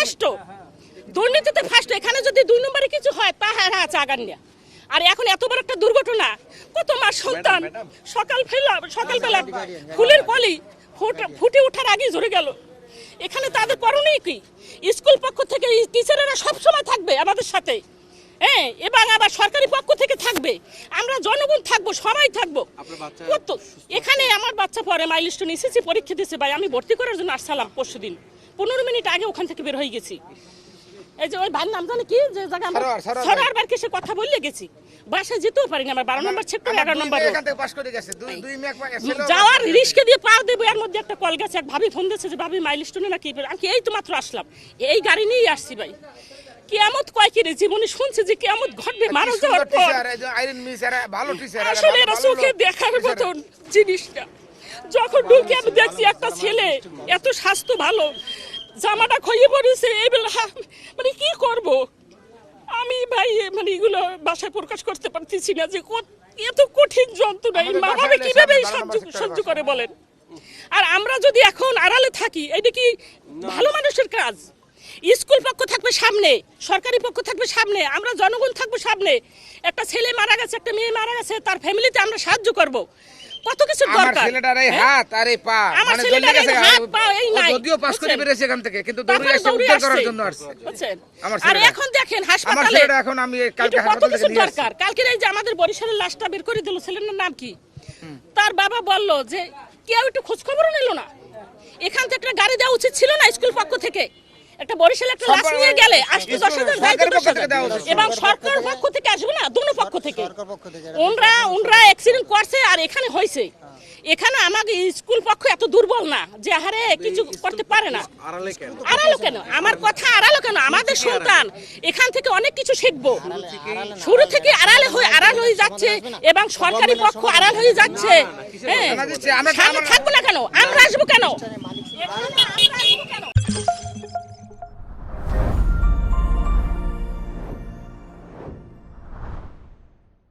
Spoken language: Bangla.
ফার্স্ট, দুর্নীতিতে ফার্স্ট। এখানে যদি 2 নম্বরে কিছু হয় তা হ্যাঁ আছে আগান নিয়ে। আর এখন এত বড় একটা দুর্ঘটনা, কত মার সন্তান সকালবেলা ফুলের কলি ফুটে ওঠার আগে ঝরে গেল। এখানে তাদের করণীয় কি? স্কুল পক্ষ থেকে টিচারেরা সবসময় থাকবে আমাদের সাথে, হ্যাঁ, এবং আবার সরকারি পক্ষ থেকে থাকবে, আমরা জনগণ থাকবো, সবাই থাকবো। এখানে আমার বাচ্চা পরে মাইলস্টোন এসএসসি পরীক্ষা দিয়েছে ভাই, আমি ভর্তি করার জন্য আসছিলাম পরশুদিন, 15 মিনিট আগে ওখান থেকে বের হয়ে গেছি। এই যে ওই ভাইয়ের নাম জানি কি, যে জায়গা সরার বার কেসে কথা বললে গেছি, বাসায় যেতেও পারিনি। আমার 12 নম্বর সেক্টর 11 নম্বর যাওয়ার রিস্কে দিয়ে পা দেবো, এর মধ্যে একটা কল গেছে, এক ভাবি ফোন দিয়েছে যে ভাবি মাইলস্টোনে নাকি। আমি এই তো মাত্র আসলাম, এই গাড়ি নিয়েই আসছি ভাই। কিয়ামত কয় কি রে, জীবনে শুনছে যে কিয়ামত ঘটবে মারা যাওয়ার পর। আসলে এরা চোখে দেখার মতন জিনিসটা। যখন ঢুকে আমি দেখছি একটা ছেলে এত স্বাস্থ্য ভালো, জামাটা খইয়ে পড়েছে, এইবেলা মানে কি করব আমি ভাই, মানে এগুলো বাসায় প্রকাশ করতে পারতেছি না যে এত কঠিন যন্ত্রণা মা বাবা কিভাবে সহ্য করে বলেন। আর আমরা যদি এখন আড়ালে থাকি, এটা কি ভালো মানুষের কাজ? স্কুল পক্ষ থাকবে সামনে, সরকারি পক্ষ থাকবে সামনে, আমরা জনগণ থাকবো সামনে। একটা ছেলে মারা গেছে, একটা মেয়ে মারা গেছে, তার ফ্যামিলিতে আমরা সাহায্য করব। কত কিছু দরকার। আমার ছেলেটার এই হাত আর এই পা মানে জ্বলে গেছে, যদিও পাস করে বেরিয়েছে এখান থেকে, কিন্তু দৌড়ে এসে উদ্ধার করার জন্য আসছে। আর এখন দেখেন হাসপাতালে, এখন আমি কালকে হাসপাতাল থেকে নিয়ে আসছি। কালকে এই যে আমাদের বরিশালের লাশটা বের করে দিল, ছেলের নাম কি, তার বাবা বলল যে কেউ একটু খোঁজ খবরও নিল না। এখান থেকে একটা গাড়ি দেওয়া উচিত ছিল না স্কুল পক্ষ থেকে? একটা বরিশালে একটা লাশ নিয়ে গেলে আসতে 10,000 দায়িত্ব 10,000, এবং সরকার পক্ষ থেকে আসবে না, দুনো পক্ষ থেকে। ওনরা অ্যাক্সিডেন্ট করছে আর এখানে হয়েছে। এখানে আমাদের স্কুল পক্ষ এত দুর্বল না যে হারে কিছু করতে পারে না। আড়ালো কেন? আমার কথা আড়ালো কেন? আমাদের সন্তান এখান থেকে অনেক কিছু শিখবো। শুরু থেকে আড়াল হয়ে যাচ্ছে, এবং সরকারি পক্ষ আড়াল হয়ে যাচ্ছে। হ্যাঁ, আমরা থাকবো না কেন? আমরা আসবো কেন?